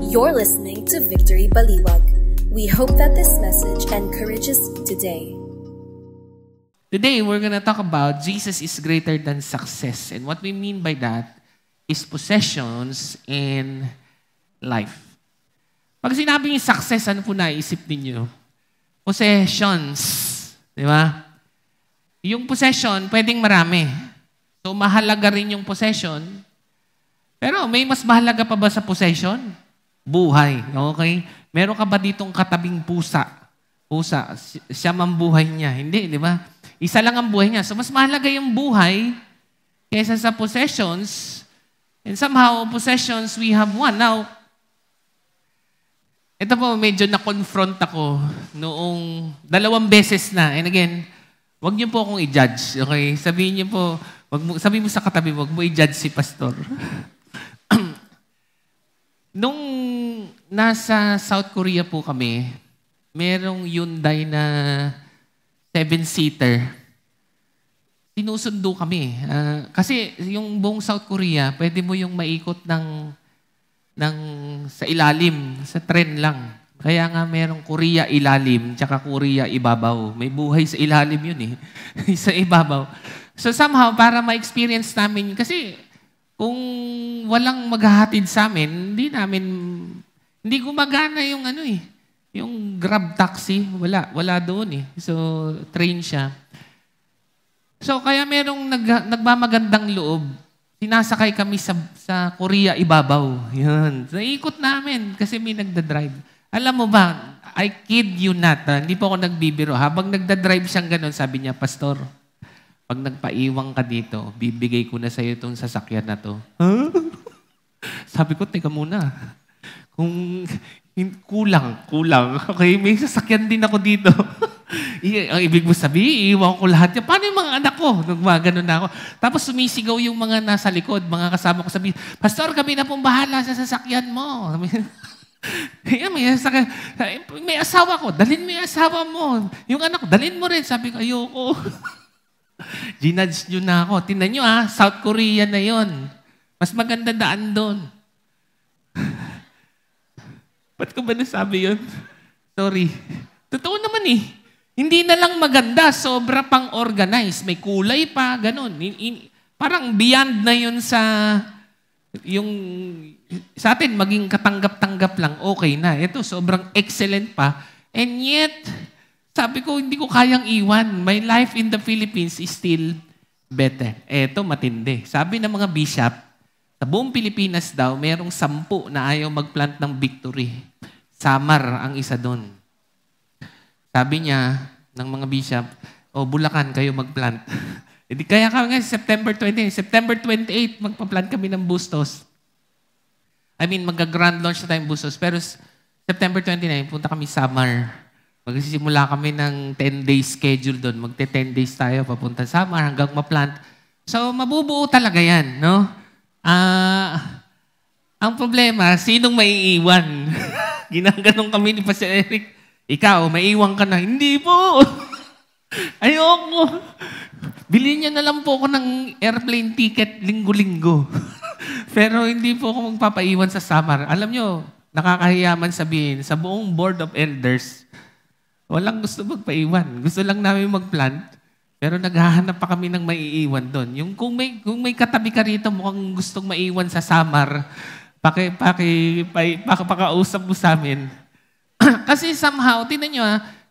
You're listening to Victory Baliwag. We hope that this message encourages you today. Today, we're gonna talk about Jesus is greater than success. And what we mean by that is possessions in life. Pag sinabi yung success, ano po naisip ninyo? Possessions. Di ba? Yung possession, pwedeng marami. So, mahalaga rin yung possession. Pero may mas mahalaga pa ba sa possession? Buhay. Okay? Meron ka ba ditong katabing pusa? Pusa. Siya mambuhay niya. Hindi, di ba? Isa lang ang buhay niya. So, mas mahalaga yung buhay kaysa sa possessions. And somehow, possessions, we have one. Now, ito po, medyo na-confront ako noong 2 beses na. And again, wag niyo po akong i-judge. Okay? Sabihin niyo po, sabihin mo sa katabi, wag mo i-judge si pastor. Nung nasa South Korea po kami, merong Hyundai na 7-seater. Sinusundo kami. Kasi yung buong South Korea, pwede mo yung maikot sa ilalim, sa tren lang. Kaya nga merong Korea ilalim, tsaka Korea ibabaw. May buhay sa ilalim yun eh. Sa ibabaw. So somehow, para ma-experience namin, kasi kung walang maghahatid sa amin, hindi gumagana yung yung Grab taxi. Wala doon eh. So, train siya. So, kaya merong nagmamagandang loob. Sinasakay kami sa Korea ibabaw. Yan. Naikot namin kasi may nagdadrive. Alam mo ba, I kid you not, hindi po ako nagbibiro. Habang nagdadrive siyang ganun, sabi niya, Pastor, pag nagpaiwang ka dito, bibigay ko na sa'yo itong sasakyan na to. Huh? Sabi ko, teka muna. Kung kulang. Okay, may sasakyan din ako dito. Ang ibig mo sabihin, iiwan ko lahat yan. Paano yung mga anak ko? Nagmaganon na ako. Tapos sumisigaw yung mga nasa likod, mga kasama ko sabi, Pastor, kami na pong bahala sa sasakyan mo. May asawa ko, dalhin mo yung asawa mo. Yung anak ko, dalhin mo rin. Sabi ko, ayoko. Ginudge nyo na ako. Tingnan nyo South Korea na yon. Mas maganda daan doon. Ba't ko ba nasabi yun? Sorry. Totoo naman eh. Hindi na lang maganda, sobra pang organized. May kulay pa, ganun. Parang beyond na yun sa atin, maging katanggap-tanggap lang, okay na. Ito, sobrang excellent pa. And yet, sabi ko, hindi ko kayang iwan. My life in the Philippines is still better. Eto, matindi. Sabi ng mga bishop, sa buong Pilipinas daw, merong 10 na ayaw mag-plant ng Victory. Samar ang isa doon. Sabi niya, ng mga bishop, Bulacan, kayo mag-plant. Kaya kami September 28, magpa-plant kami ng Bustos. Mag-grand launch na tayong Bustos. Pero September 29, punta kami Samar. Magsisimula kami ng 10-day schedule doon. Magte-10 days tayo, papunta sa Samar hanggang ma-plant. So, mabubuo talaga yan, no? Ang problema, sinong maiiwan? Ginaganong kami ni Pastor Eric. Ikaw, maiiwan ka na. Hindi po! Ayoko! Bilhin niya na lang po ako ng airplane ticket linggo-linggo. Pero hindi po ako magpapaiwan sa Samar. Alam nyo, nakakahiyaman sabihin, sa buong board of elders, walang gusto magpaiwan. Gusto lang namin mag-plant. Pero naghahanap pa kami ng maiiwan doon. Yung kung may katabi ka rito mukhang gustong maiwan sa Samar, pakausap mo sa amin. Kasi somehow, tingnan nyo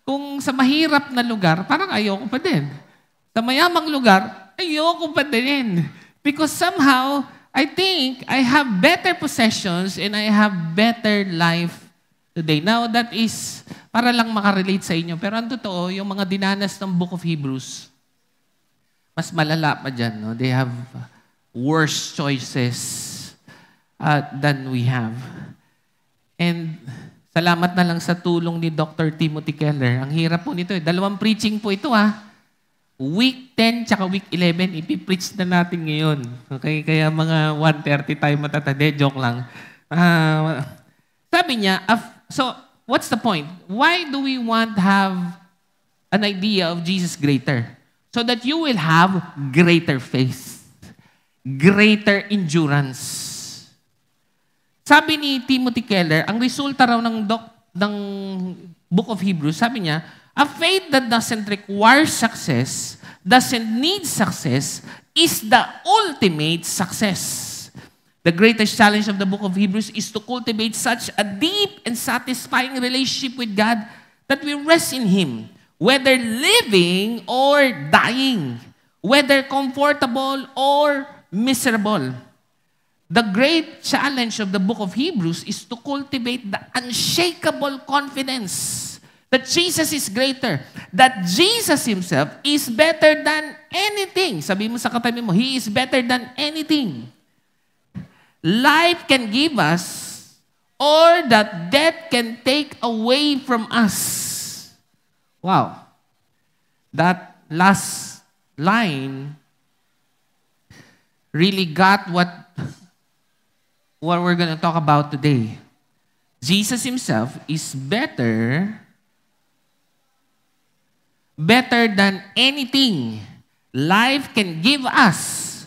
kung sa mahirap na lugar, parang ayoko pa din. Sa mayamang lugar, ayoko pa din. Because somehow, I think I have better possessions and I have better life today. Now, that is para lang makarelate sa inyo. Pero ang totoo, yung mga dinanas ng Book of Hebrews, mas malala pa dyan. No? They have worse choices than we have. And salamat na lang sa tulong ni Dr. Timothy Keller. Ang hirap po nito. 2 preaching po ito Week 10 tsaka week 11, ipipreach na natin ngayon. Okay? Kaya mga 1:30 tayo matatade. Joke lang. Sabi niya, so, what's the point? Why do we want to have an idea of Jesus greater? So that you will have greater faith, greater endurance. Sabi ni Timothy Keller, ang resulta raw ng Book of Hebrews, sabi niya, a faith that doesn't require success, doesn't need success, is the ultimate success. The greatest challenge of the book of Hebrews is to cultivate such a deep and satisfying relationship with God that we rest in Him, whether living or dying, whether comfortable or miserable. The great challenge of the book of Hebrews is to cultivate the unshakable confidence that Jesus is greater, that Jesus Himself is better than anything. Sabi mo sa katabi mo, He is better than anything. Life can give us or that death can take away from us. Wow. That last line really got what we're going to talk about today. Jesus Himself is better than anything life can give us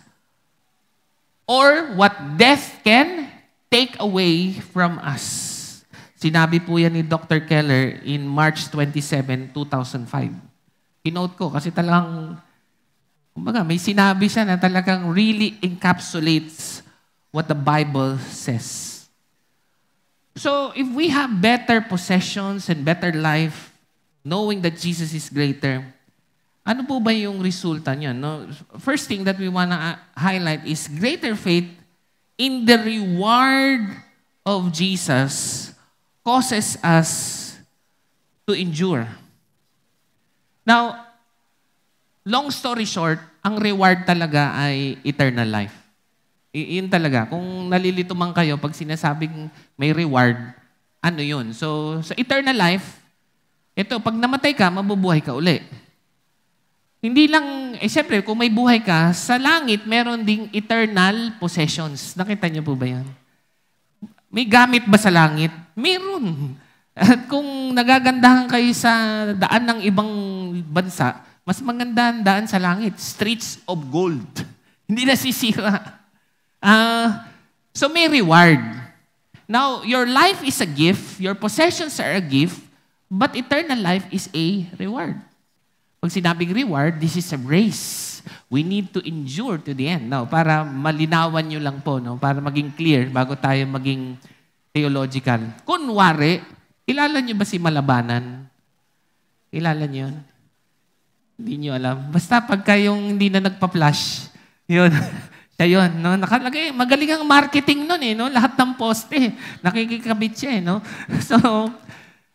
or what death can take away from us. Sinabi po yan ni Dr. Keller in March 27, 2005. Kinote ko kasi talagang, kumbaga, may sinabi siya na talagang really encapsulates what the Bible says. So, if we have better possessions and better life, knowing that Jesus is greater, ano po ba yung resulta niyan? No? First thing that we want to highlight is greater faith in the reward of Jesus causes us to endure. Now, long story short, ang reward talaga ay eternal life. Yun talaga. Kung nalilito man kayo pag sinasabing may reward, ano yun? So eternal life, ito, pag namatay ka, mabubuhay ka uli. Hindi lang, siyempre, kung may buhay ka, sa langit, meron ding eternal possessions. Nakita niyo po ba yan? May gamit ba sa langit? Meron. At kung nagagandahan kayo sa daan ng ibang bansa, mas maganda ang daan sa langit. Streets of gold. Hindi nasisira. So may reward. Now, your life is a gift, your possessions are a gift, but eternal life is a reward. Pag sinabing reward, this is a race. We need to endure to the end. Now, para malinawan nyo lang po, no? Para maging clear bago tayo maging theological. Kunwari, kilala nyo ba si Malabanan? Kilala nyo yun? Hindi nyo alam. Basta pagka yung hindi na nagpa-flash, yun. Siya yun, no? Nakalagay, magaling ang marketing nun, eh, no? Lahat ng poste, nakikikabit siya, eh, no? So,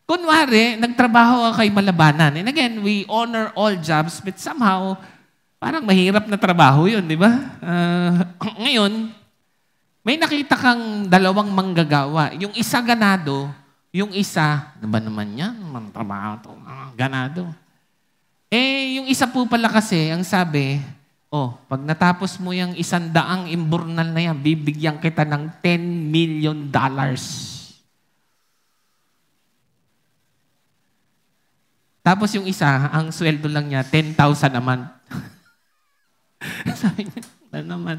kunwari, nagtrabaho ka kay Malabanan. And again, we honor all jobs, but somehow, parang mahirap na trabaho yun, di ba? Ngayon, may nakita kang dalawang manggagawa. Yung isa ganado, yung isa, ano ba naman yan? Trabaho to, ganado. Yung isa po pala kasi, ang sabi, pag natapos mo yung 100 imburnal na yan, bibigyan kita ng $10 million. Tapos yung isa, ang sweldo lang niya, 10,000 a month. Sabi niya, ano naman?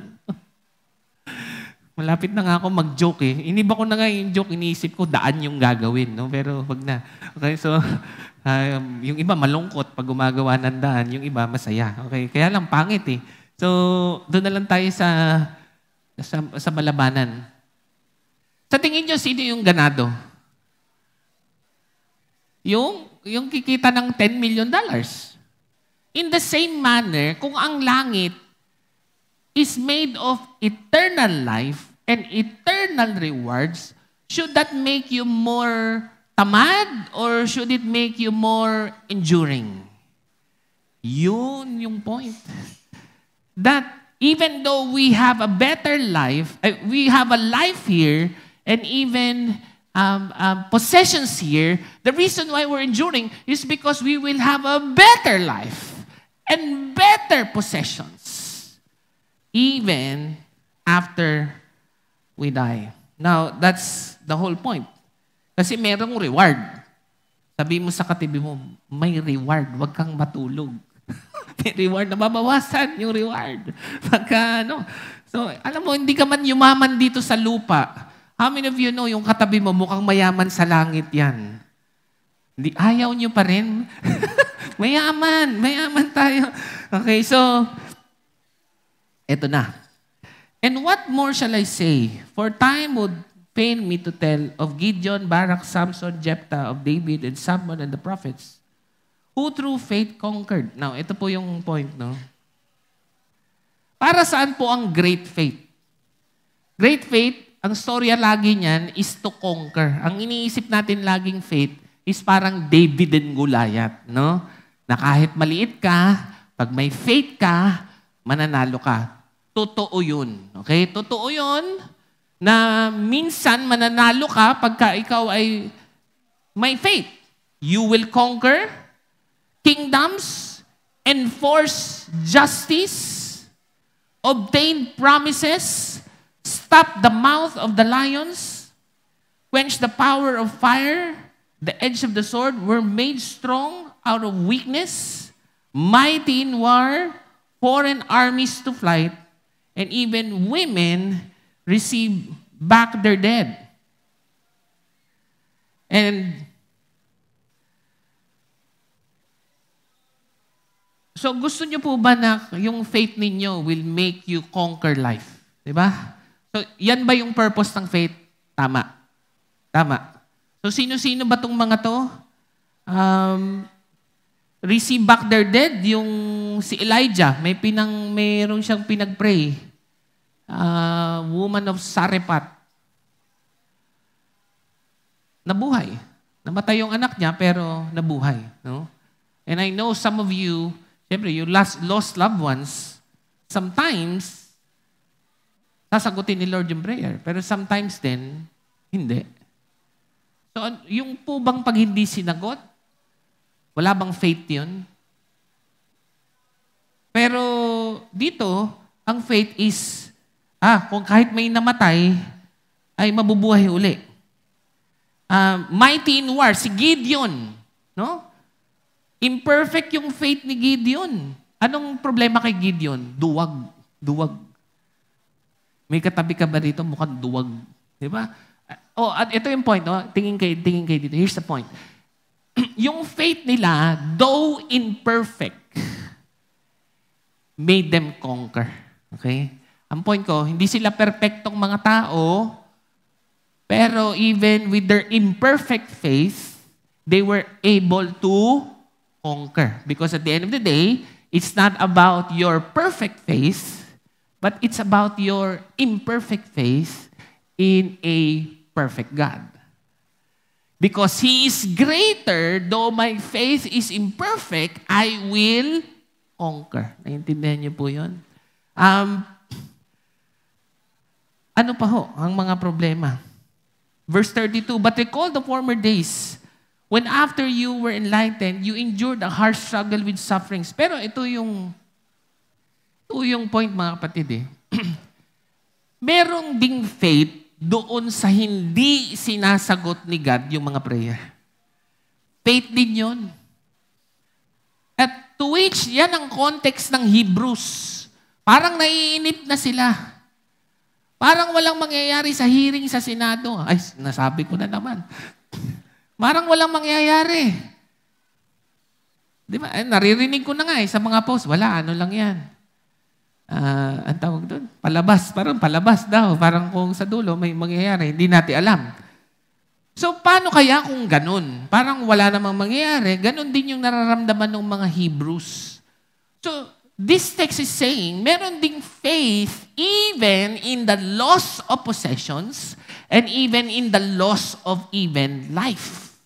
Malapit na nga ako mag-joke eh. Iniba ko na nga yung joke, iniisip ko, daan yung gagawin. No? Pero wag na. Okay, so, yung iba malungkot pag gumagawa ng daan, yung iba masaya. Okay, kaya lang pangit eh. So, doon na lang tayo sa Malabanan. Sa tingin nyo, sino yung ganado? Yung kikita ng $10 million. In the same manner, kung ang langit is made of eternal life and eternal rewards, should that make you more tamad or should it make you more enduring? Yun yung point. That even though we have a better life, we have a life here and even possessions here, the reason why we're enduring is because we will have a better life and better possessions even after we die. Now, that's the whole point. Kasi merong reward. Sabi mo sa katibi mo, may reward, huwag kang matulog. May reward, nababawasan yung reward. Pagka, So, alam mo, hindi ka man yumaman dito sa lupa. How many of you know, yung katabi mo, mukhang mayaman sa langit yan? Hindi, ayaw nyo pa rin? Mayaman tayo. Okay, so, eto na. And what more shall I say? For time would fail me to tell of Gideon, Barak, Samson, Jephthah, of David, and Samuel, and the prophets, who through faith conquered. Now, ito po yung point, no? Para saan po ang great faith? Great faith, ang storya lagi niyan is to conquer. Ang iniisip natin laging faith is parang David and Goliath, no? Na kahit maliit ka, pag may faith ka, mananalo ka. Totoo yun. Okay? Totoo yun na minsan mananalo ka pagka ikaw ay may faith. You will conquer kingdoms, enforce justice, obtain promises, stop the mouth of the lions, quench the power of fire, the edge of the sword, were made strong out of weakness, mighty in war, foreign armies to flight, and even women receive back their dead. And so gusto niyo po ba na yung faith ninyo will make you conquer life? Diba? So yan ba yung purpose ng faith? Tama. So sino-sino ba tong mga to? Receive back their dead. Yung si Elijah, mayroon siyang pinag-pray. Woman of Sarephat. Nabuhay. Namatay yung anak niya pero nabuhay. No? And I know some of you, siyempre, you lost loved ones, sometimes, sasagutin ni Lord yung prayer. Pero sometimes din, hindi. So, yung po bang pag hindi sinagot, wala bang faith yun? Pero dito, ang faith is, kung kahit may namatay, ay mabubuhay uli. Mighty in war, si Gideon, no? Imperfect yung faith ni Gideon. Anong problema kay Gideon? Duwag. May katabi ka ba dito? Mukhang duwag. Di ba? At ito yung point. No? Tingin kayo dito. Here's the point. Yung faith nila, though imperfect, made them conquer. Okay? Ang point ko, hindi sila perfectong mga tao, pero even with their imperfect faith, they were able to conquer. Because at the end of the day, it's not about your perfect faith, but it's about your imperfect faith in a perfect God. Because He is greater, though my faith is imperfect, I will conquer. Naintindihan niyo po yun? Ano pa ho ang mga problema? Verse 32, but recall the former days, when after you were enlightened, you endured a harsh struggle with sufferings. Pero ito yung point, mga kapatid. Merong ding faith doon sa hindi sinasagot ni God yung mga prayer. Faith din yun. At to which, yan ang context ng Hebrews. Parang naiinip na sila. Parang walang mangyayari sa hearing sa Senado. Ay, nasabi ko na naman. Parang walang mangyayari. Di ba? Naririnig ko na nga sa mga post. Wala, ano lang yan. Ang tawag doon? Palabas. Parang palabas daw. Parang kung sa dulo may mangyayari. Hindi natin alam. So, paano kaya kung ganun? Parang wala namang mangyayari. Ganun din yung nararamdaman ng mga Hebrews. So, this text is saying, meron ding faith even in the loss of possessions and even in the loss of even life.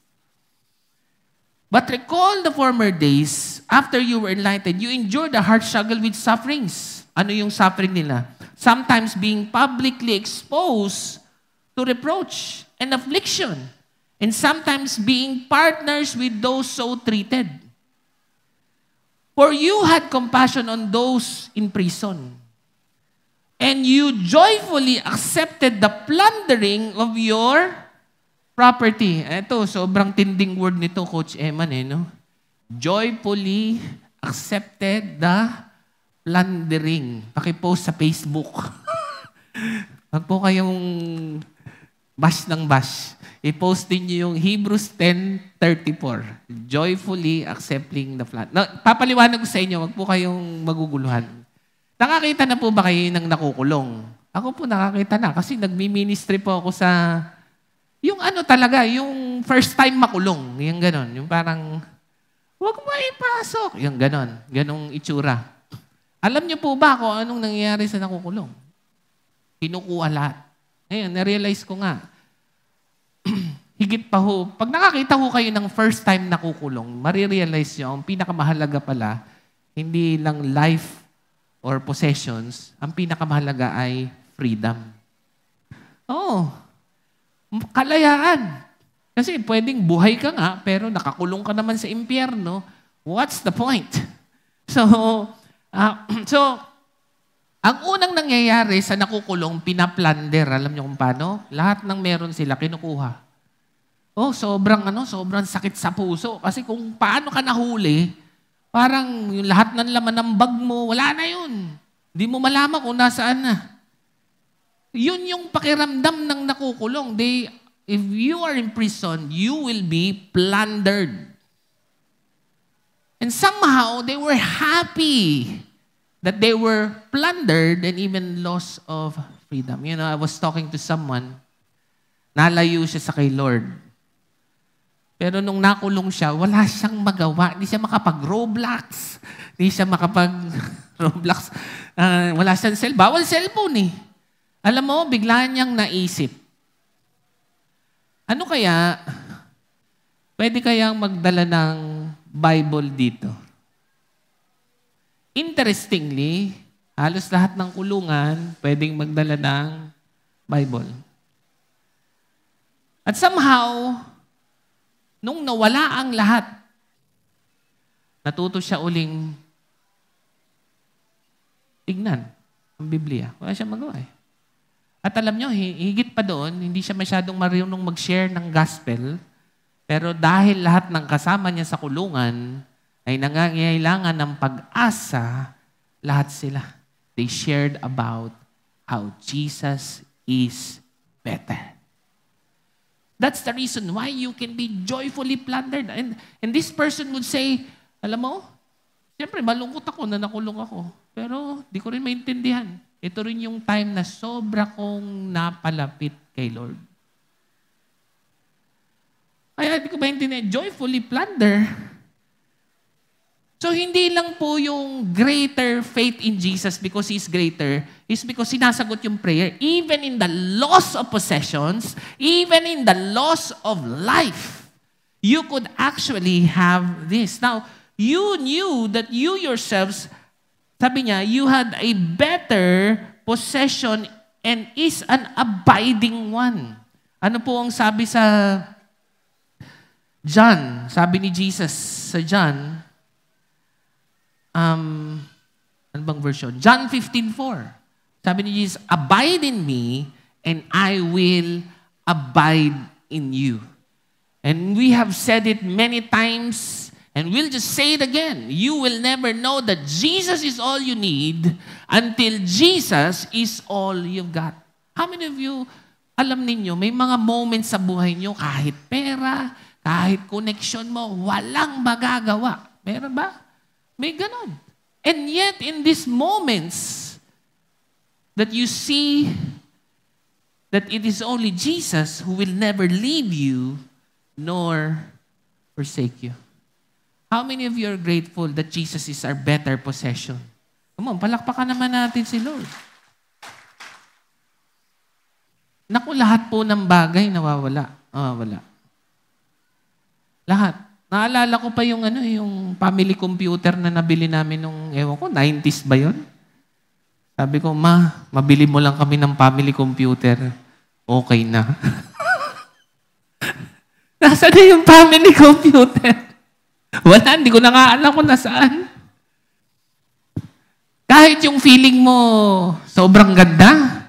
But recall the former days, after you were enlightened, you endured a hard struggle with sufferings. Ano yung suffering nila? Sometimes being publicly exposed to reproach and affliction, and sometimes being partners with those so treated. For you had compassion on those in prison, and you joyfully accepted the plundering of your property. Ito, sobrang tinding word nito, Coach Eman, no? Joyfully accepted the plundering. Pakipost sa Facebook. Wag po kayong bash ng bash. I-post din niyo yung Hebrews 10:34. Joyfully accepting the flood. Papaliwanag ko sa inyo, wag po kayong maguguluhan. Nakakita na po ba kayo ng nakukulong? Ako po nakakita na kasi nagmi-ministry po ako sa yung ano talaga, yung first time makulong. Yung ganon. Yung parang, wag mo ipasok. Yung ganon. Ganong itsura. Alam niyo po ba kung anong nangyayari sa nakukulong? Kinukuha lahat. Ngayon, na-realize ko nga, higit pa ho, pag nakakita ho kayo ng first time nakukulong, marirealize nyo, ang pinakamahalaga pala, hindi lang life or possessions, ang pinakamahalaga ay freedom. Oo. Kalayaan. Kasi pwedeng buhay ka nga, pero nakakulong ka naman sa impyerno. What's the point? So, ang unang nangyayari sa nakukulong, pinaplander. Alam niyo kung paano? Lahat ng meron sila, kinukuha. Oh, sobrang sakit sa puso. Kasi kung paano ka nahuli, parang yung lahat ng laman ng bag mo, wala na yun. Hindi mo malaman kung nasaan na. Yun yung pakiramdam ng nakukulong. If you are in prison, you will be plundered. And somehow, they were happy that they were plundered and even loss of freedom. You know, I was talking to someone, nalayo siya sa kay Lord. Pero nung nakulong siya, wala siyang magawa. Hindi siya makapag-Roblox. Hindi siya makapag-Roblox. Wala siyang cellphone. Bawal cellphone eh. Alam mo, bigla niyang naisip. Ano kaya, pwede kayang magdala ng Bible dito? Interestingly, halos lahat ng kulungan pwedeng magdala ng Bible. At somehow, nung nawala ang lahat, natuto siya uling tignan ang Biblia. Wala siya magawa eh. At alam nyo, higit pa doon, hindi siya masyadong marunong mag-share ng gospel, pero dahil lahat ng kasama niya sa kulungan ay nangangailangan ng pag-asa, lahat sila. They shared about how Jesus is better. That's the reason why you can be joyfully plundered. And this person would say, alam mo, siyempre malungkot ako na nakulong ako, pero di ko rin maintindihan. Ito rin yung time na sobra kong napalapit kay Lord. Kaya di ko maintindihan, joyfully plunder. So, hindi lang po yung greater faith in Jesus because He's greater, is because sinasagot yung prayer. Even in the loss of possessions, even in the loss of life, you could actually have this. Now, you knew that you yourselves, sabi niya, you had a better possession and is an abiding one. Ano po ang sabi sa John? Sabi ni Jesus sa John, ano bang version? John 15:4. Sabi ni Jesus, abide in me and I will abide in you. And we have said it many times and we'll just say it again. You will never know that Jesus is all you need until Jesus is all you've got. How many of you, alam ninyo, may mga moments sa buhay nyo, kahit pera, kahit connection mo, walang magagawa. Meron ba? May ganon. And yet, in these moments that you see that it is only Jesus who will never leave you nor forsake you. How many of you are grateful that Jesus is our better possession? Come on, palakpakan naman natin si Lord. Naku, lahat po ng bagay nawawala. Wala. Lahat. Naalala ko pa yung yung family computer na nabili namin nung, ewan ko, 90s ba yun? Sabi ko, mabili mo lang kami ng family computer. Okay na. Nasaan na yung family computer? Wala, hindi ko na nga alam kung nasaan. Kahit yung feeling mo sobrang ganda,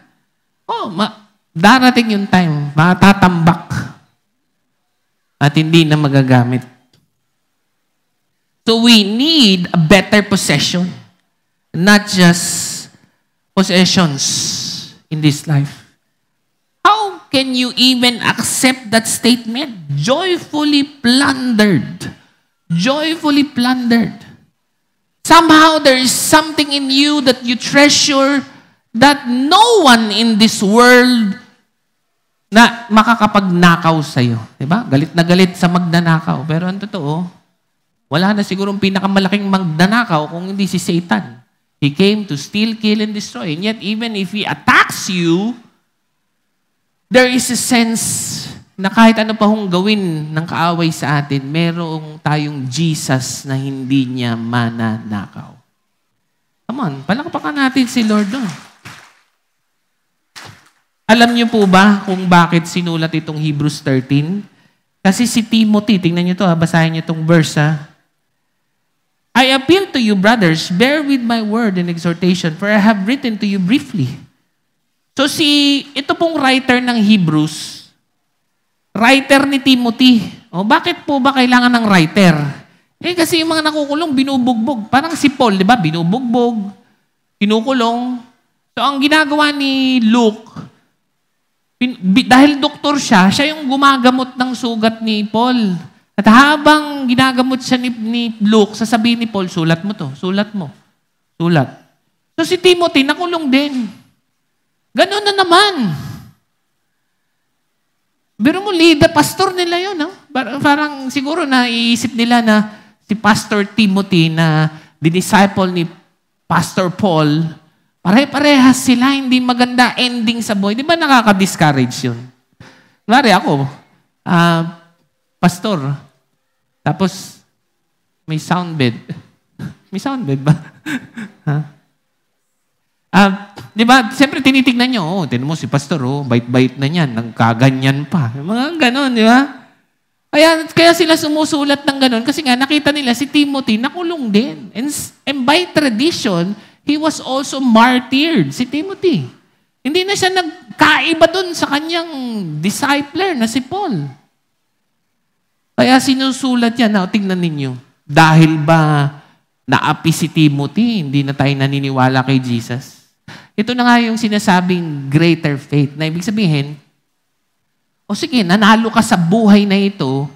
darating yung time, matatambak at hindi na magagamit. So we need a better possession, not just possessions in this life. can you even accept that statement? Joyfully plundered. Joyfully plundered. Somehow there is something in you that you treasure that no one in this world na makakapagnakaw sa'yo. Diba? Galit na galit sa magnanakaw. Pero ang totoo, wala na sigurong pinakamalaking magnanakaw kung hindi si Satan. He came to steal, kill, and destroy. And yet, even if he attacks you, there is a sense na kahit ano pa hong gawin ng kaaway sa atin, merong tayong Jesus na hindi niya mananakaw. Come on, palakpakan natin si Lord doon. Alam niyo po ba kung bakit sinulat itong Hebrews 13? Kasi si Timothy, tingnan niyo to, basahin niyo itong verse. I appeal to you, brothers, bear with my word and exhortation, for I have written to you briefly. So ito pong writer ng Hebrews, writer ni Timothy. O bakit po ba kailangan ng writer? Kasi yung mga nakukulong, binubugbog. Parang si Paul, di ba? Binubugbog, kinukulong. So ang ginagawa ni Luke, dahil doktor siya yung gumagamot ng sugat ni Paul. At habang ginagamot siya ni Luke, sasabihin ni Paul, sulat mo to, sulat mo. Sulat. So si Timothy, nakulong din. Ganun na naman. Pero mo, leader, pastor nila yun. No? Parang siguro naiisip nila na si Pastor Timothy na disciple ni Pastor Paul, pare-parehas sila, hindi maganda ending sa buhay. Di ba nakaka-discourage yun? Kunwari ako, pastor, tapos may soundbed. May soundbed ba? Di ba? Siyempre tinitignan nyo, tinan mo si pastor, bait-bait na niyan, nagkaganyan pa. Mga ganon, di ba? Kaya sila sumusulat ng ganon kasi nga nakita nila si Timothy nakulong din. And by tradition, he was also martyred, si Timothy. Hindi na siya nagkaiba dun sa kanyang discipler na si Paul. Kaya sinusulat yan, tingnan ninyo, dahil ba naapi si Timothy, hindi na tayo naniniwala kay Jesus? Ito na nga yung sinasabing greater faith, na ibig sabihin, sige, nanalo ka sa buhay na ito,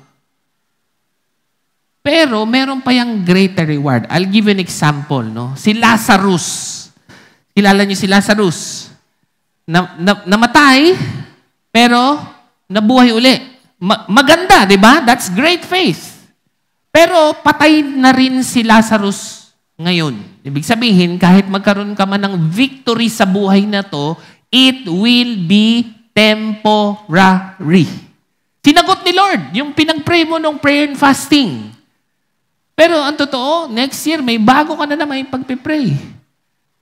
pero meron pa yung greater reward. I'll give you an example. No? Si Lazarus. Kilala niyo si Lazarus. Namatay, pero nabuhay uli. Maganda, di ba? That's great faith. Pero patay na rin si Lazarus ngayon. Ibig sabihin, kahit magkaroon ka man ng victory sa buhay na to, it will be temporary. Sinagot ni Lord yung pinag-pray mo nung prayer and fasting. Pero ang totoo, next year, may bago ka na naman yung pagpipray.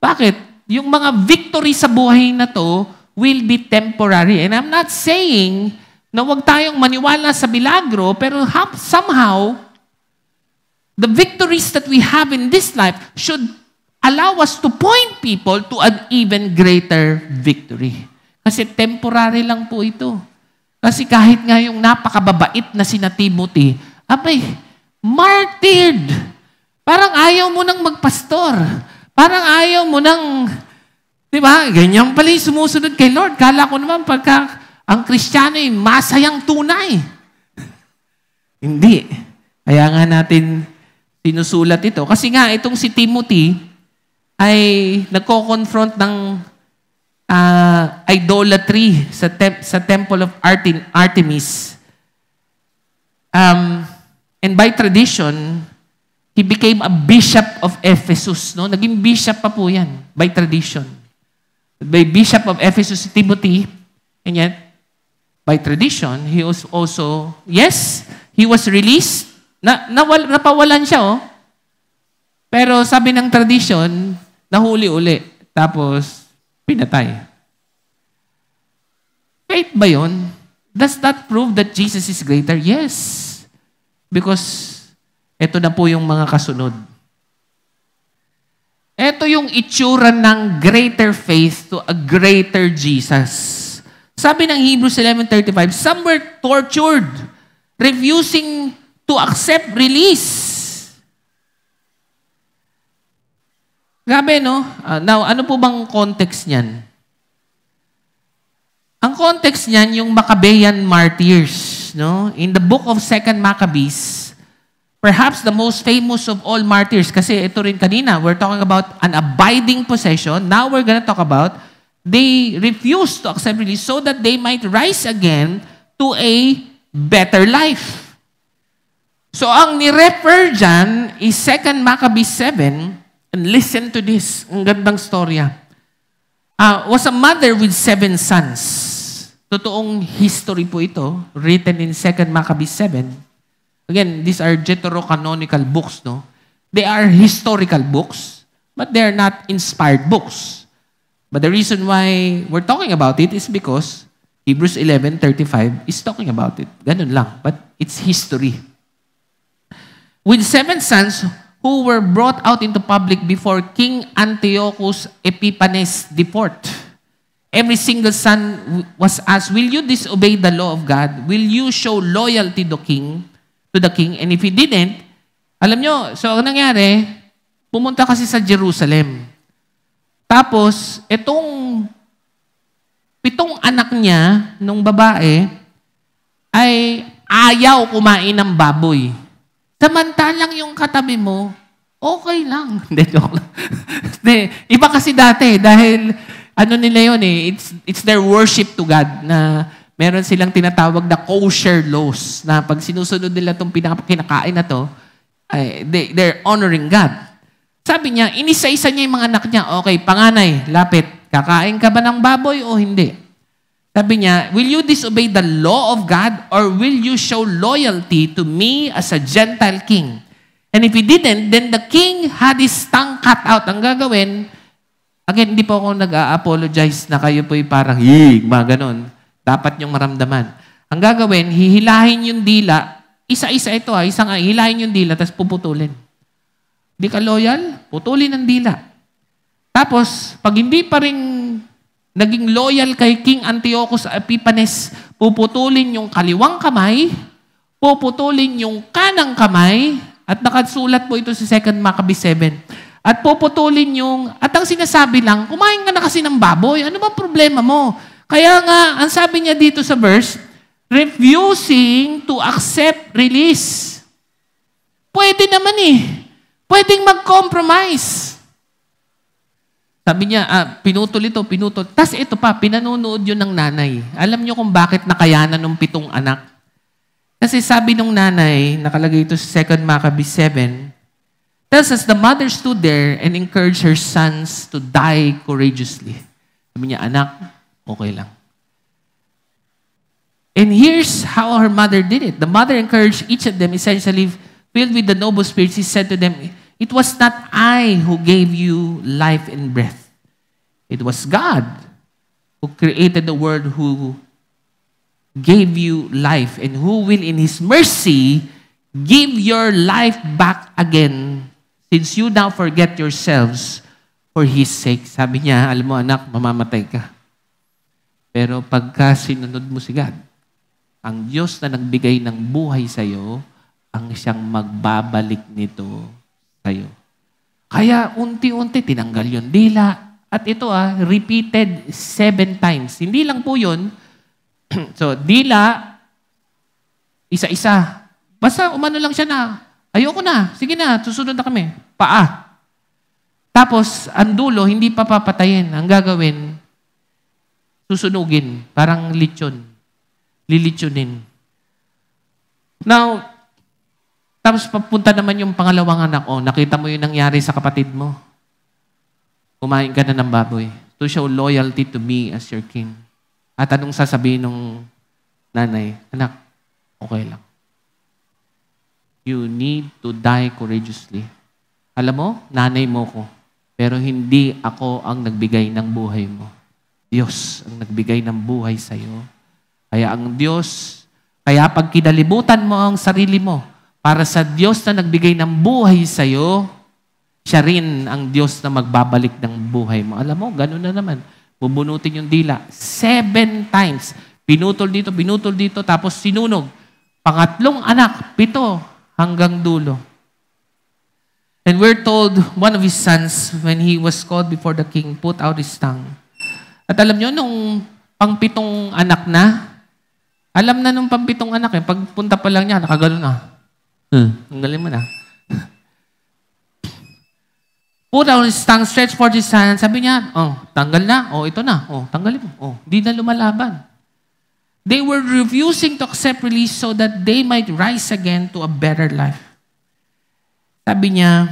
Bakit? Yung mga victory sa buhay na to will be temporary. And I'm not saying na huwag tayong maniwala sa milagro, pero somehow, the victories that we have in this life should allow us to point people to an even greater victory. Kasi temporary lang po ito. Kasi kahit nga yung napakababait na sina Timothy, martyred. Parang ayaw mo nang magpastor. Parang ayaw mo nang, di ba, ganyan pala yung sumusunod kay Lord. Kala ko naman pagka ang Kristiyano ay masayang tunay. Hindi. Kaya nga natin sinusulat ito. Kasi nga, itong si Timothy ay nagko-confront ng idolatry sa temple of Artemis. And by tradition, he became a bishop of Ephesus. No? Naging bishop pa po yan, by tradition. By bishop of Ephesus, Timothy, and yet, by tradition, he was also, yes, he was released. Napawalan siya, Pero sabi ng tradition, nahuli uli. Tapos, pinatay. Faith ba yun? Does that prove that Jesus is greater? Yes. Because, ito na po yung mga kasunod. Ito yung itsura ng greater faith to a greater Jesus. Sabi ng Hebrews 11:35, some were tortured, refusing to accept release. Grabe, no? Now, ano po bang context niyan? Ang context niyan, yung Maccabean martyrs. No? In the book of 2 Maccabees, perhaps the most famous of all martyrs, kasi ito rin kanina, we're talking about an abiding possession. Now we're gonna talk about, they refused to accept release so that they might rise again to a better life. So ang ni-refer dyan is 2 Maccabees 7, and listen to this, ang gandang storya. Was a mother with 7 sons. Totoong history po ito, written in 2 Maccabees 7. Again, these are deuterocanonical books, no? They are historical books, but they are not inspired books. But the reason why we're talking about it is because Hebrews 11:35 is talking about it. Ganun lang, but it's history. With 7 sons who were brought out into public before King Antiochus Epiphanes IV. Every single son was asked, will you disobey the law of God? Will you show loyalty to the king? And if he didn't, alam nyo, so ang nangyari, pumunta kasi sa Jerusalem. Tapos, itong 7 anak niya, nung babae, ay ayaw kumain ng baboy. Samantalang yung katabi mo, okay lang. Hindi, joke lang. Iba kasi dati, dahil ano nila yun it's their worship to God na meron silang tinatawag na kosher laws na pag sinusunod nila itong kinakain na to, they're honoring God. Sabi niya, inisa-isa niya yung mga anak niya. Okay, panganay, lapit, kakain ka ba ng baboy o hindi? Sabi niya, will you disobey the law of God or will you show loyalty to me as a Gentile king? And if he didn't, then the king had his tongue cut out. Ang gagawin, again, hindi po ako nag-apologize na kayo po'y parang, mga ganon. Dapat niyong maramdaman. Ang gagawin, hihilahin yung dila. Isa-isa ito hihilahin yung dila, tapos puputulin. Di ka loyal? Putulin ang dila. Tapos, pag hindi pa rin naging loyal kay King Antiochus Epiphanes, puputulin yung kaliwang kamay, puputulin yung kanang kamay, at nakasulat po ito sa 2 Maccabees 7. At puputulin at ang sinasabi lang, kumain ka na kasi ng baboy, ano ba problema mo? Kaya nga, ang sabi niya dito sa verse, refusing to accept release. Pwede naman Pwedeng mag-compromise. Sabi niya, pinutol. Tas ito pa, pinanunood yun ng nanay. Alam niyo kung bakit nakayanan ng 7 anak? Kasi sabi nung nanay, nakalagay ito sa 2 Maccabees 7, tells us the mother stood there and encouraged her sons to die courageously. Sabi niya, anak, okay lang. And here's how her mother did it. The mother encouraged each of them, essentially filled with the noble spirits. He said to them, it was not I who gave you life and breath. It was God who created the world, who gave you life, and who will in His mercy give your life back again, since you now forget yourselves for His sake. Sabi niya, alam mo anak, mamamatay ka. Pero pagka sinunod mo si God, ang Diyos na nagbigay ng buhay sa iyo, ang siyang magbabalik nito sa iyo. Kaya unti-unti tinanggal yung dila. At ito repeated 7 times. Hindi lang po yun. So, dila, isa-isa. Basta umano lang siya na, ayoko na, sige na, susunod na kami. Paa. Tapos, ang dulo, hindi pa papatayin. Ang gagawin, susunugin. Parang lechon. Lilitsunin. Now, tapos papunta naman yung pangalawang anak, nakita mo yung nangyari sa kapatid mo. Kumain ka na ng baboy. To show loyalty to me as your king. At anong sasabihin ng nanay? Anak, okay lang. You need to die courageously. Alam mo, nanay mo ko. Pero hindi ako ang nagbigay ng buhay mo. Diyos ang nagbigay ng buhay sa iyo. Kaya ang Diyos, kaya pag kinalibutan mo ang sarili mo, para sa Diyos na nagbigay ng buhay sa iyo, siya rin ang Diyos na magbabalik ng buhay mo. Alam mo, gano'n na naman. Bubunutin yung dila. 7 times. Pinutol dito, tapos sinunog. Pangatlong anak, 7 hanggang dulo. And we're told, one of his sons, when he was called before the king, put out his tongue. At alam nyo, nung pang-7 anak na. Alam na nung pang-7 anak eh. Pagpunta pa lang niya, nakagano na. Ang galing mo na. Put out his tongue, stretch forth his hand. Sabi niya, tanggal na. Ito na. Tanggalin mo. Di na lumalaban. They were refusing to accept release so that they might rise again to a better life. Sabi niya,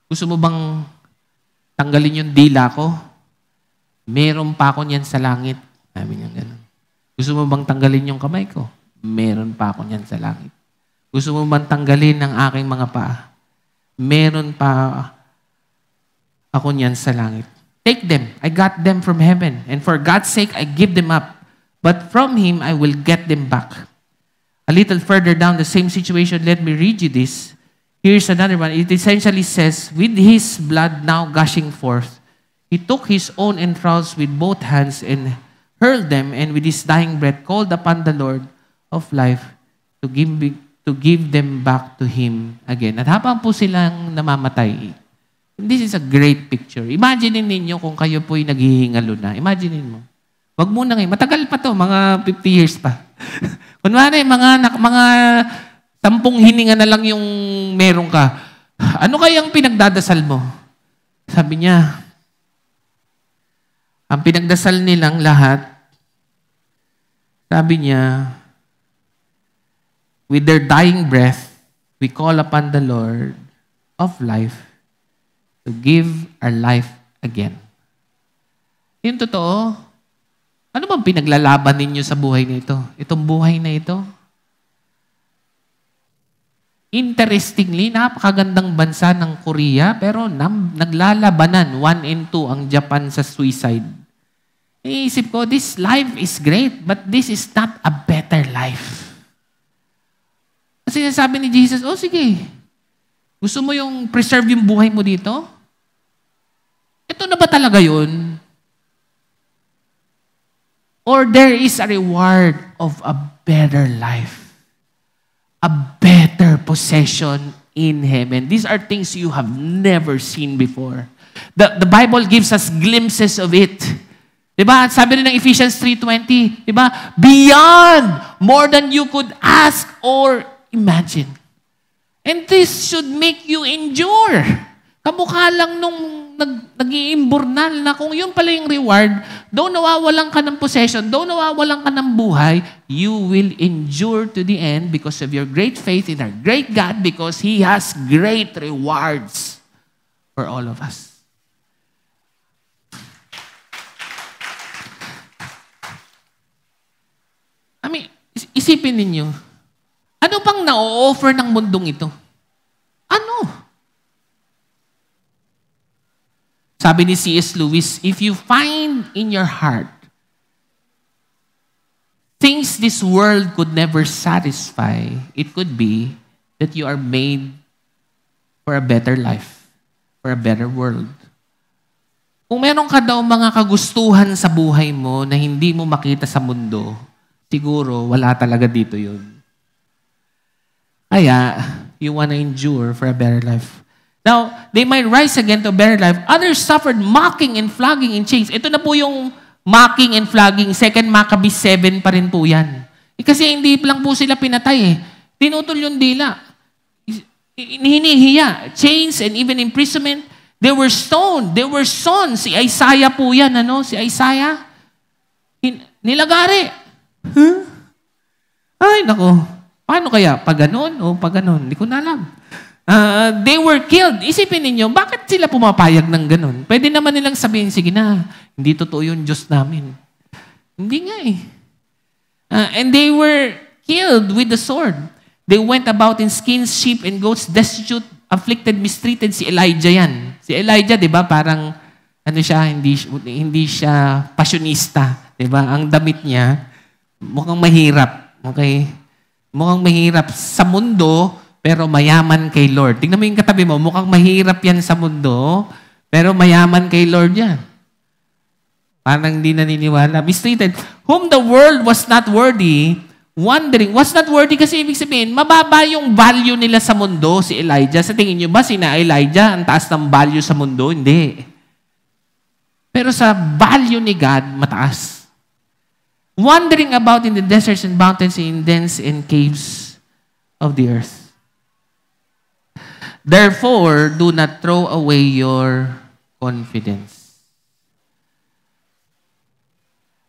gusto mo bang tanggalin yung dila ko? Meron pa ako niyan sa langit. Sabi niya gano'n. Gusto mo bang tanggalin yung kamay ko? Meron pa ako niyan sa langit. Gusto mo bang tanggalin ang aking mga paa? Meron pa ako niyan sa langit. Take them. I got them from heaven. And for God's sake, I give them up. But from Him, I will get them back. A little further down the same situation, let me read you this. Here's another one. It essentially says, with His blood now gushing forth, He took His own entrails with both hands and hurled them, and with His dying breath called upon the Lord of life to give them back to Him again. At habang po silang namamatay, this is a great picture. Imagine ninyo kung kayo po'y naghihingalo na. Imagine mo. Wag muna ngayon. Matagal pa to, mga 50 years pa. Kunwari, mga 10 hininga na lang yung meron ka. Ano kayang pinagdadasal mo? Sabi niya, ang pinagdasal nilang lahat, sabi niya, with their dying breath, we call upon the Lord of life to give our life again. Yung totoo, ano bang pinaglalaban ninyo sa buhay na ito? Itong buhay na ito? Interestingly, napakagandang bansa ng Korea, pero naglalabanan 1 and 2 ang Japan sa suicide. Iisip ko, this life is great, but this is not a better life. Kasi sabi ni Jesus, sige, gusto mo yung preserve yung buhay mo dito? Ito na ba talaga yun? Or there is a reward of a better life, a better possession in heaven. These are things you have never seen before. The Bible gives us glimpses of it. Diba? Sabi rin ng Ephesians 3:20, diba? Beyond, more than you could ask or imagine. And this should make you endure. Kamukha lang nung nag-iimburnal na kung yun pala yung reward, though nawawalan ka ng possession, though nawawalan ka ng buhay, you will endure to the end because of your great faith in our great God, because He has great rewards for all of us. I mean, isipin ninyo, ano pang na-offer ng mundong ito? Ano? Sabi ni C.S. Lewis, if you find in your heart things this world could never satisfy, it could be that you are made for a better life, for a better world. Kung meron ka daw mga kagustuhan sa buhay mo na hindi mo makita sa mundo, siguro wala talaga dito yun. Kaya, you wanna endure for a better life. Now, they might rise again to a better life. Others suffered mocking and flogging in chains. Ito na po yung mocking and flogging. 2 Maccabees 7 pa rin po yan. Kasi hindi lang po sila pinatay . Tinutol yung dila. Hinihiya. Chains and even imprisonment. They were stoned. They were sawn. Si Isaiah po yan. Si Isaiah. Nilagari. Ay, nako. Paano kaya? Pag ganun o pag ganun? Hindi ko na alam. They were killed. Isipin ninyo, bakit sila pumapayag ng ganun? Pwede naman nilang sabihin, sige na, hindi totoo yung Diyos namin. Hindi nga eh. And they were killed with the sword. They went about in skins, sheep, and goats, destitute, afflicted, mistreated. Si Elijah yan. Si Elijah, di ba, parang, hindi siya pasyonista. Di ba? Ang damit niya, mukhang mahirap. Okay? Mukhang mahirap sa mundo, pero mayaman kay Lord. Tingnan mo yung katabi mo, mukhang mahirap yan sa mundo, pero mayaman kay Lord yan. Parang hindi naniniwala. Mistreated, whom the world was not worthy, wondering, was not worthy kasi ibig sabihin, mababa yung value nila sa mundo, si Elijah. Sa tingin nyo ba, sina Elijah, ang taas ng value sa mundo? Hindi. Pero sa value ni God, mataas. wandering about in the deserts and mountains, in dens and caves of the earth. Therefore, do not throw away your confidence.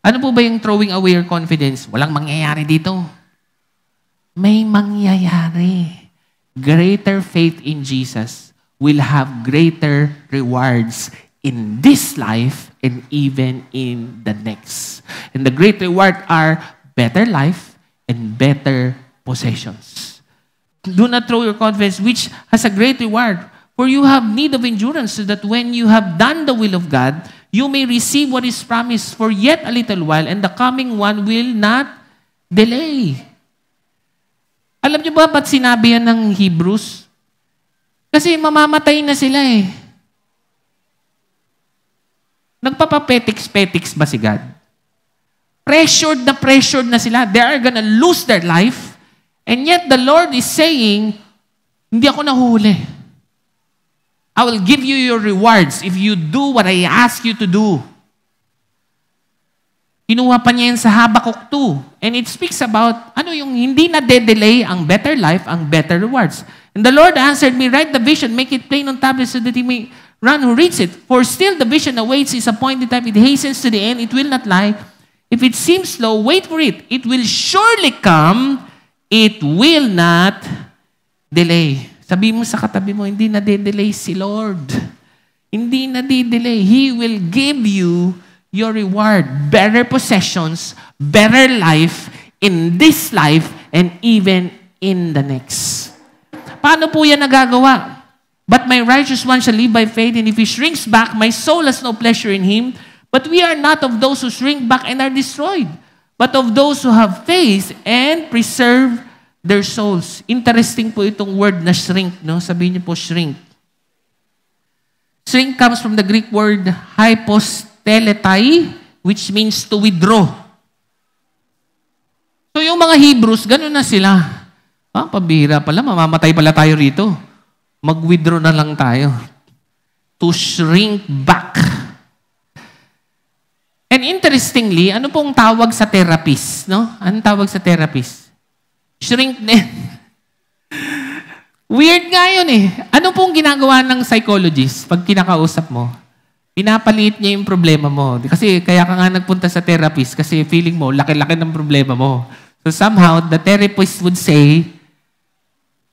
Ano po ba yung throwing away your confidence? Walang mangyayari dito. May mangyayari. Greater faith in Jesus will have greater rewards in this life and even in the next. And the great reward are better life and better possessions. Do not throw your confidence, which has a great reward. For you have need of endurance, so that when you have done the will of God, you may receive what is promised for yet a little while, and the coming one will not delay. Alam niyo ba ba't sinabi yan ng Hebrews? Kasi mamamatay na sila eh. Nagpapapetiks-petiks ba si God? Pressured na sila. They are gonna lose their life. And yet the Lord is saying, hindi ako nahuhuli. I will give you your rewards if you do what I ask you to do. Kinuha pa niya yan sa Habakkuk 2. And it speaks about, yung hindi na de-delay ang better life, ang better rewards. And the Lord answered me, write the vision, make it plain on tablets so that he may run who reads it. For still the vision awaits its appointed time. It hastens to the end. It will not lie. If it seems slow, wait for it. It will surely come. It will not delay. Sabi mo sa katabi mo, hindi na de-delay si Lord. Hindi na de-delay. He will give you your reward. Better possessions, better life in this life, and even in the next. Paano po yan nagagawa? But my righteous one shall live by faith, and if he shrinks back, my soul has no pleasure in him. But we are not of those who shrink back and are destroyed, but of those who have faith and preserve their souls. Interesting po itong word na shrink, no? Sabihin niyo po, shrink. Shrink comes from the Greek word hyposteletai, which means to withdraw. So yung mga Hebrews, ganun na sila. Pabihira pala, mamamatay pala tayo rito. Mag-withdraw na lang tayo. To shrink back. And interestingly, ano pong tawag sa therapist, no? Anong tawag sa therapist? Shrink din. Weird nga yun eh. Ano pong ginagawa ng psychologist pag kinakausap mo? Pinapaliit niya yung problema mo. Kasi kaya ka nga nagpunta sa therapist kasi feeling mo, laki-laki ng problema mo. So somehow, the therapist would say,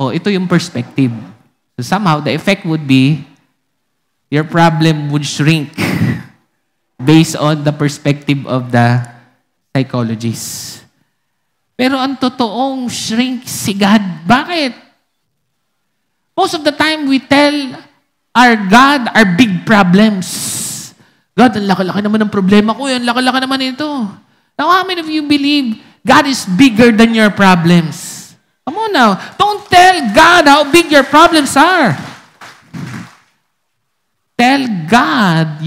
ito yung perspective. So somehow, the effect would be, your problem would shrink based on the perspective of the psychologist. Pero ang totoong shrink si God. Bakit? Most of the time, we tell our God our big problems. God, ang laki-laki naman ng problema ko. Ang laki-laki naman ito. Now, how many of you believe God is bigger than your problems? Come on now. Don't tell God how big your problems are. Tell God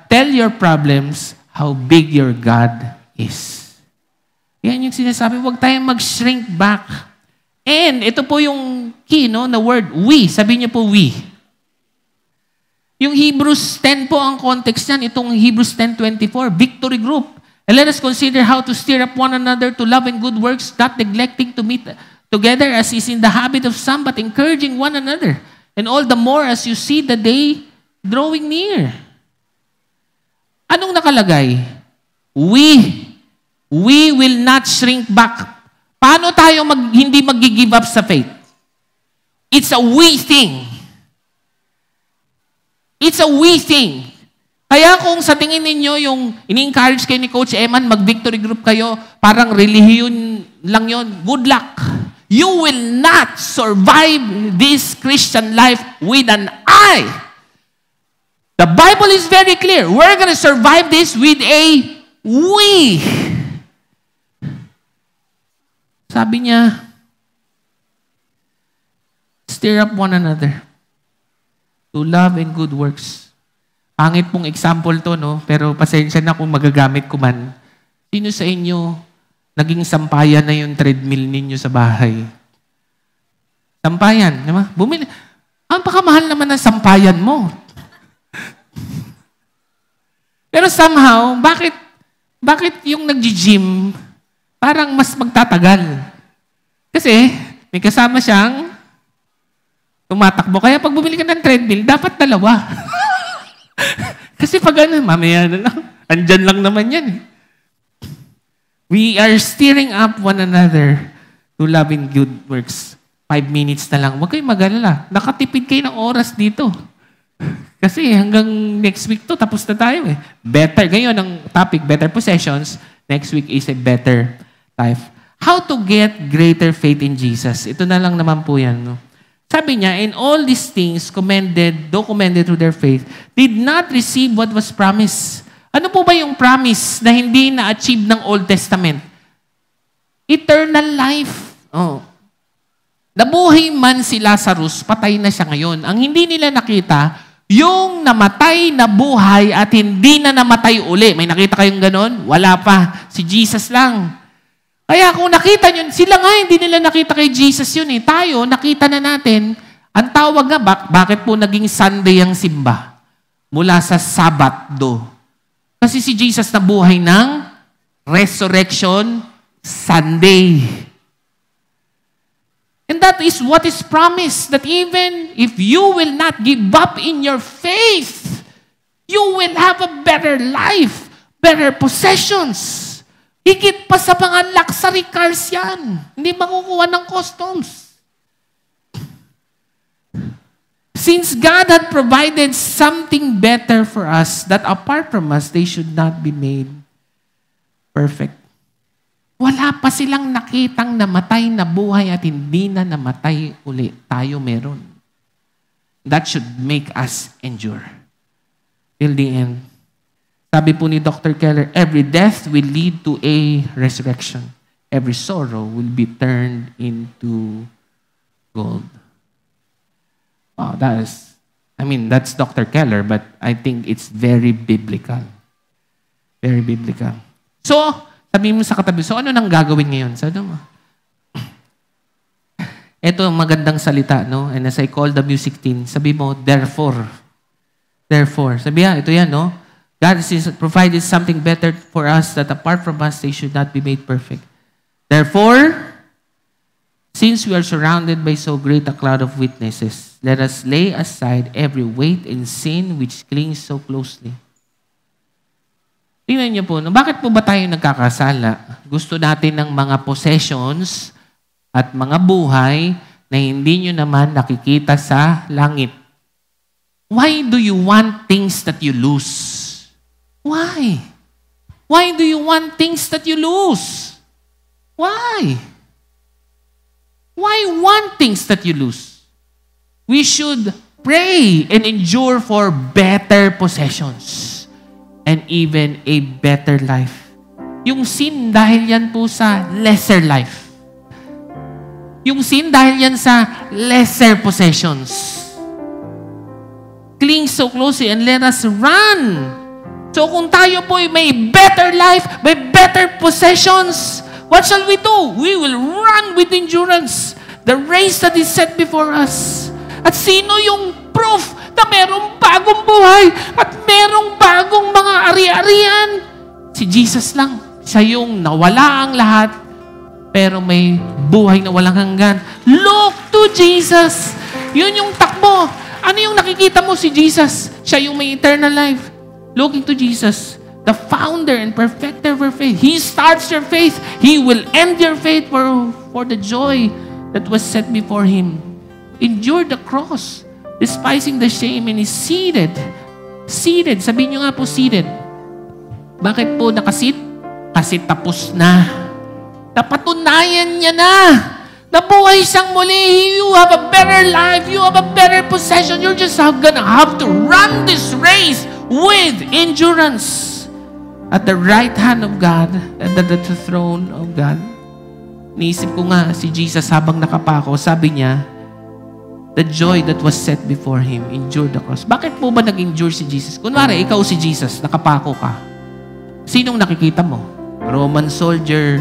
tell your problems how big your God is. Yan yung sinasabi, huwag tayong mag-shrink back. And ito po yung key, no, na word, we. Sabi niyo po, we. Yung Hebrews 10 po ang context niyan, itong Hebrews 10:24, victory group. And let us consider how to stir up one another to love and good works, not neglecting to meet together as is in the habit of some, but encouraging one another. And all the more as you see the day drawing near. Anong nakalagay? We will not shrink back. Paano tayo hindi mag-give up sa faith? It's a we thing. It's a we thing. Kaya kung sa tingin ninyo yung ini-encourage kayo ni Coach Eman, mag-victory group kayo, parang relihiyon lang yon, good luck. You will not survive this Christian life with an I. The Bible is very clear. We're going to survive this with a we. Sabi niya, stir up one another to love and good works. Pangit pong example to, no? Pero pasensya na kung magagamit ko man. Sino sa inyo naging sampayan na yung treadmill ninyo sa bahay? Sampayan, di ba? Bumili. Ang pakamahal naman ng sampayan mo. Pero somehow, bakit bakit yung nag-gym parang mas magtatagal? Kasi may kasama siyang tumatakbo. Kaya pag bumili ka ng treadmill, dapat 2. Kasi pag mamaya na lang, andyan lang naman yan. We are stirring up one another to love and good works. 5 minutes na lang. Huwag kayong mag-alala. Nakatipid kayo ng oras dito. Kasi hanggang next week to, tapos na tayo eh. Better. Ngayon, ang topic, better possessions. Next week is a better life. How to get greater faith in Jesus. Ito na lang naman po yan. No? Sabi niya, in all these things, documented through their faith, did not receive what was promised. Ano po ba yung promise na hindi na-achieve ng Old Testament? Eternal life. Oh. Nabuhay man si Lazarus, patay na siya ngayon. Ang hindi nila nakita, yung namatay na buhay at hindi na namatay uli. May nakita kayong ganon? Wala pa. Si Jesus lang. Kaya kung nakita nyo, sila nga hindi nila nakita kay Jesus yun eh. Tayo, nakita na natin. Ang tawag nga, bakit po naging Sunday ang simba? Mula sa Sabado. Kasi si Jesus nabuhay ng Resurrection Sunday. And that is what is promised, that even if you will not give up in your faith, you will have a better life, better possessions. Higit pa sa mga luxury cars yan. Hindi makukuha ng customs. Since God had provided something better for us, that apart from us, they should not be made perfect. Wala pa silang nakitang namatay na buhay at hindi na namatay uli. Tayo meron. That should make us endure. Till the end. Sabi po ni Dr. Keller, every death will lead to a resurrection. Every sorrow will be turned into gold. Oh, that's Dr. Keller, but I think it's very biblical. Very biblical. So, sabi mo sa katabi, so ano nang gagawin ngayon? Sabi mo, ito ang magandang salita, no? And as I call the music team, sabi mo, therefore. Therefore. Sabi ito yan, no? God has provided something better for us that apart from us, they should not be made perfect. Therefore, since we are surrounded by so great a cloud of witnesses, let us lay aside every weight and sin which clings so closely. Tingnan niyo po, bakit po ba tayo nagkakasala? Gusto natin ng mga possessions at mga buhay na hindi nyo naman nakikita sa langit. Why do you want things that you lose? Why? Why do you want things that you lose? Why? Why want things that you lose? We should pray and endure for better possessions and even a better life. Yung sin dahil yan po sa lesser life. Yung sin dahil yan sa lesser possessions. Cling so closely and let us run. So kung tayo po may better life, may better possessions, what shall we do? We will run with endurance the race that is set before us. At sino yung proof na merong bagong buhay at merong bagong mga ari-arian? Si Jesus lang. Siya yung nawala ang lahat, pero may buhay na walang hanggan. Look to Jesus. Yun yung takbo. Ano yung nakikita mo? Si Jesus. Siya yung may eternal life. Looking to Jesus, the founder and perfecter of our faith. He starts your faith. He will end your faith for the joy that was set before Him. Endured the cross, despising the shame, and is seated. Seated. Sabihin nyo nga po, seated. Bakit po nakasit? Kasi tapos na. Napatunayan niya na. Nabuhay siyang muli. You have a better life. You have a better possession. You're just gonna have to run this race with endurance at the right hand of God and at the throne of God. Niisip ko nga si Jesus habang nakapako, sabi niya, the joy that was set before Him, endured the cross. Bakit po ba nag-endure si Jesus? Kunwari, ikaw si Jesus, nakapako ka. Sinong nakikita mo? Roman soldier,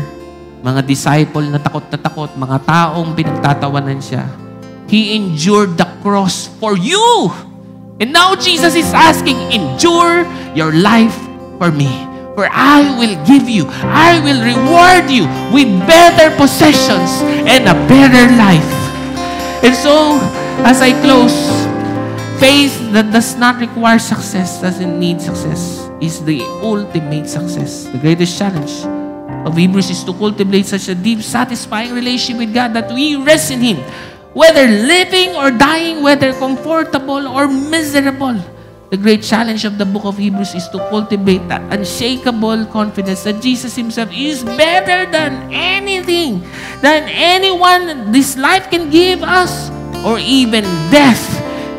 mga disciple na takot, mga taong pinagtatawanan siya. He endured the cross for you. And now Jesus is asking, endure your life for me. For I will give you, I will reward you with better possessions and a better life. And so, as I close, faith that does not require success, doesn't need success, is the ultimate success. The greatest challenge of Hebrews is to cultivate such a deep, satisfying relationship with God that we rest in Him, whether living or dying, whether comfortable or miserable. The great challenge of the book of Hebrews is to cultivate that unshakable confidence that Jesus Himself is better than anything, than anyone this life can give us, or even death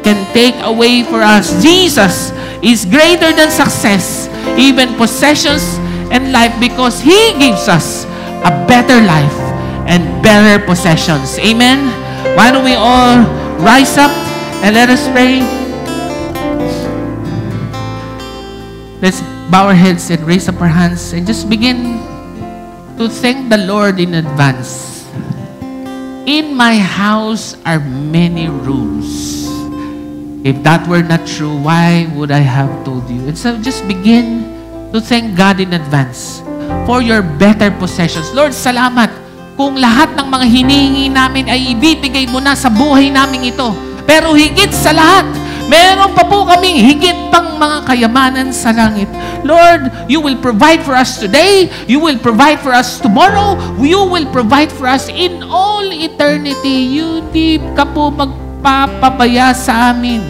can take away for us. Jesus is greater than success, even possessions and life, because He gives us a better life and better possessions. Amen? Why don't we all rise up and let us pray? Let's bow our heads and raise up our hands and just begin to thank the Lord in advance. In my house are many rooms. If that were not true, why would I have told you? And so just begin to thank God in advance for your better possessions. Lord, salamat kung lahat ng mga hinihingi namin ay ibibigay mo na sa buhay namin ito. Pero higit sa lahat, meron pa po kaming higit pang mga kayamanan sa langit. Lord, you will provide for us today. You will provide for us tomorrow. You will provide for us in all eternity. You di ka po magpapabaya sa amin.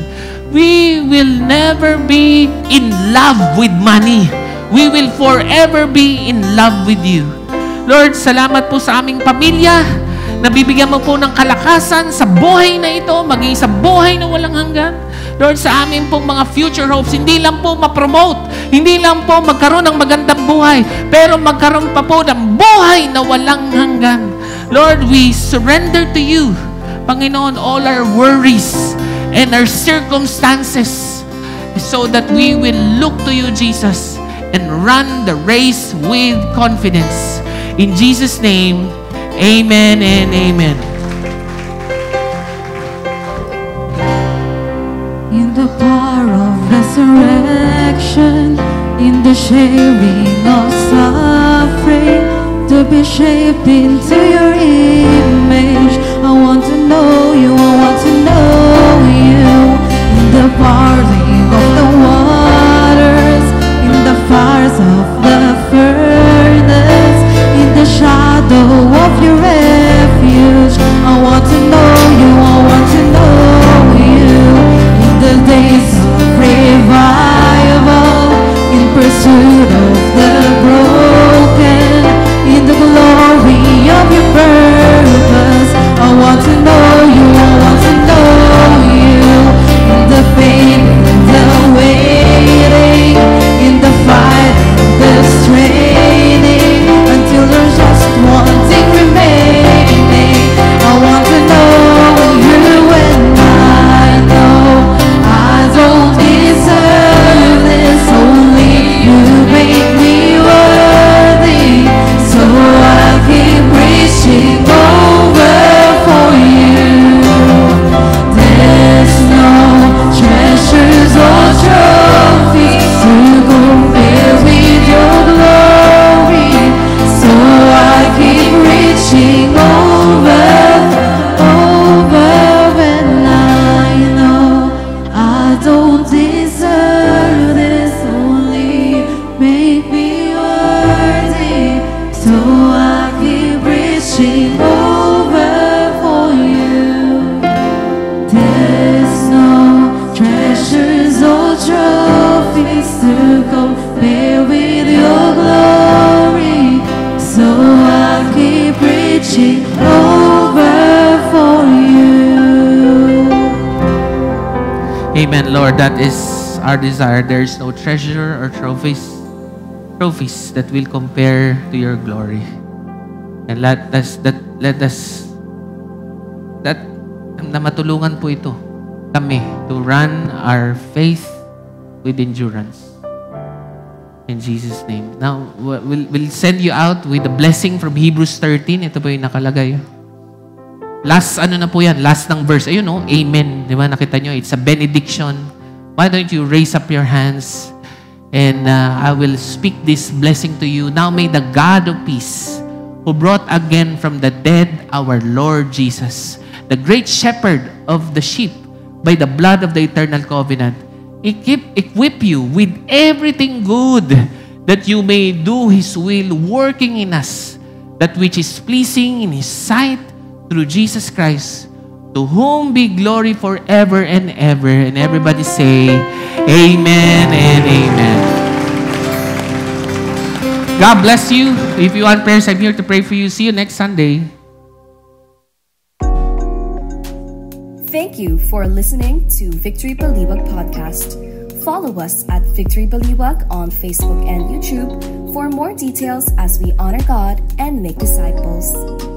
We will never be in love with money. We will forever be in love with you. Lord, salamat po sa aming pamilya. Nabibigyan mo po ng kalakasan sa buhay na ito, maging sa buhay na walang hanggan. Lord, sa amin pong mga future hopes, hindi lang po ma-promote, hindi lang po magkaroon ng magandang buhay, pero magkaroon pa po ng buhay na walang hanggan. Lord, we surrender to you, Panginoon, all our worries and our circumstances so that we will look to you, Jesus, and run the race with confidence. In Jesus' name, amen and amen. In the power of resurrection, in the sharing of suffering, to be shaped into your image. I want to know you, I want to know you. In the parting of the waters, in the fires of the furnace, in the shadow of your refuge. I want to know you, I want to know you. In the days of revival, in pursuit of the broken, in the glory of your purpose. I want to know you, I want to know you. In the pain, in the waiting, in the fight, the straining, until there's just one thing remaining. I want to know you, and I know I don't deserve this. Only you make me worthy, so I keep reaching over for you. There's no treasures or trophies to compare with your glory, so I keep reaching over, and I know I don't deserve this. Only make me worthy, so I keep reaching over for you. There's no treasures or trophies to compare with your glory, so I keep reaching over for you. Amen, Lord. That is our desire. There is no treasure or trophies that will compare to your glory. And let us na matulungan po ito kami to run our faith with endurance. In Jesus' name. Now, we'll send you out with a blessing from Hebrews 13. Ito po yung nakalagay. Last, na po yan? Last ng verse. Ayun, no? Amen. Di ba? Nakita nyo? It's a benediction. Why don't you raise up your hands And I will speak this blessing to you. Now may the God of peace, who brought again from the dead our Lord Jesus, the great shepherd of the sheep, by the blood of the eternal covenant, equip you with everything good, that you may do His will, working in us that which is pleasing in His sight, through Jesus Christ, to whom be glory forever and ever. And everybody say, Amen and Amen. God bless you. If you want prayers, I'm here to pray for you. See you next Sunday. Thank you for listening to Victory Baliwag Podcast. Follow us at Victory Baliwag on Facebook and YouTube for more details as we honor God and make disciples.